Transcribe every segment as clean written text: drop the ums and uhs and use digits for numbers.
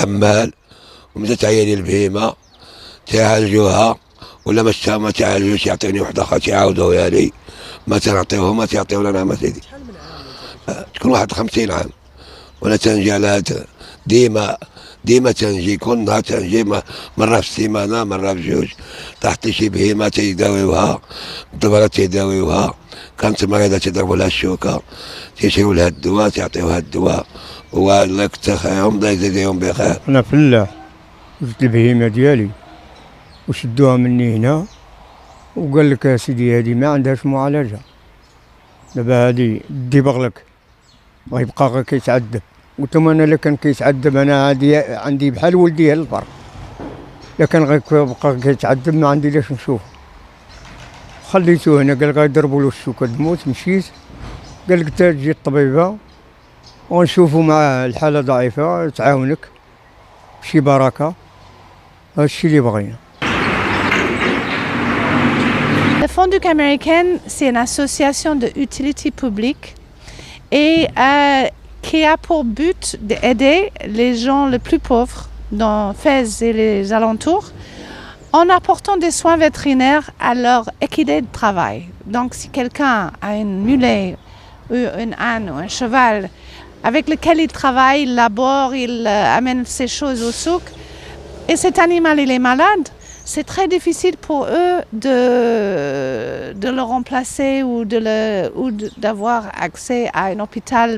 حمال ومتى تعيا البهيمة تعالجوها ولا ما تعالجوش يعطيني واحد اخر تعاودوها لي ما تنعطيوهم ما تعطيو لنا ما سيدي. تكون واحد 50 عام وانا تنجي على هاد ديما تنجي كل نهار تنجي مرة في السيمانة مرة في جوج طاحت لي شي بهيمة تيداويوها الدبرة تيداويوها كانت مريضة تيضربوا لها الشوكة تيشريو لها الدواء تعطيوها الدواء والله كتر خيرهم الله يجزيهم بخير. أنا فلاح جبت البهيمة ديالي وشدوها مني هنا وقال لك يا سيدي هذه ما عندهاش معالجة دابا هذه ديبغ لك ويبقى غير كيتعذب. قلت لهم انا الا كان كيتعذب انا عندي بحال ولدي الفرق، الا كان غير بقى كيتعذب ما عندي لاش نشوف. خليته هنا قال غيضربوا له الشوكه تموت. مشيت قال لك تجي الطبيبه ونشوفوا معاه الحاله ضعيفه تعاونك بشي بركه. هادشي اللي بغينا. Le Fonds Duc Américain, c'est une association de utility publique et qui a pour but d'aider les gens les plus pauvres dans Fès et les alentours en apportant des soins vétérinaires à leur équidé de travail. Donc si quelqu'un a une mulet, une âne ou un cheval avec lequel il travaille, il labore, il amène ces choses au souk et cet animal il est malade, c'est très difficile pour eux de le remplacer ou d'avoir accès à un hôpital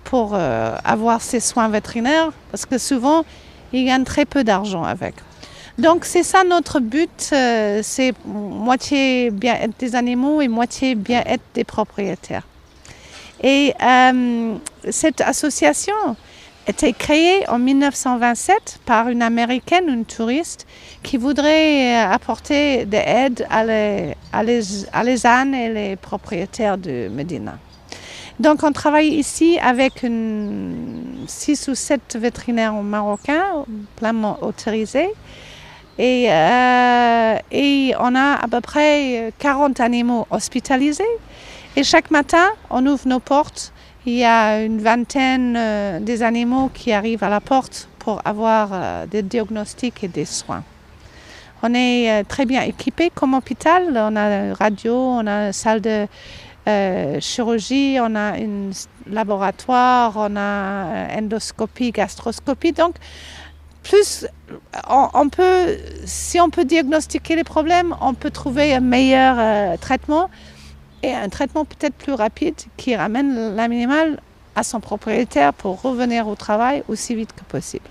pour avoir ces soins vétérinaires parce que souvent ils gagnent très peu d'argent avec. Donc c'est ça notre but, c'est moitié bien-être des animaux et moitié bien-être des propriétaires. Et cette association était créée en 1927 par une Américaine, une touriste, qui voudrait apporter de l'aide à les ânes et les propriétaires de Médina. Donc on travaille ici avec 6 ou 7 vétérinaires marocains, pleinement autorisés. Et on a à peu près 40 animaux hospitalisés. Et chaque matin, on ouvre nos portes. Il y a une vingtaine des animaux qui arrivent à la porte pour avoir des diagnostics et des soins. On est très bien équipés comme hôpital. On a une radio, on a une salle de chirurgie, on a un laboratoire, on a endoscopie, gastroscopie. Donc, plus si on peut diagnostiquer les problèmes, on peut trouver un meilleur traitement. Et un traitement peut-être plus rapide qui ramène l'animal à son propriétaire pour revenir au travail aussi vite que possible.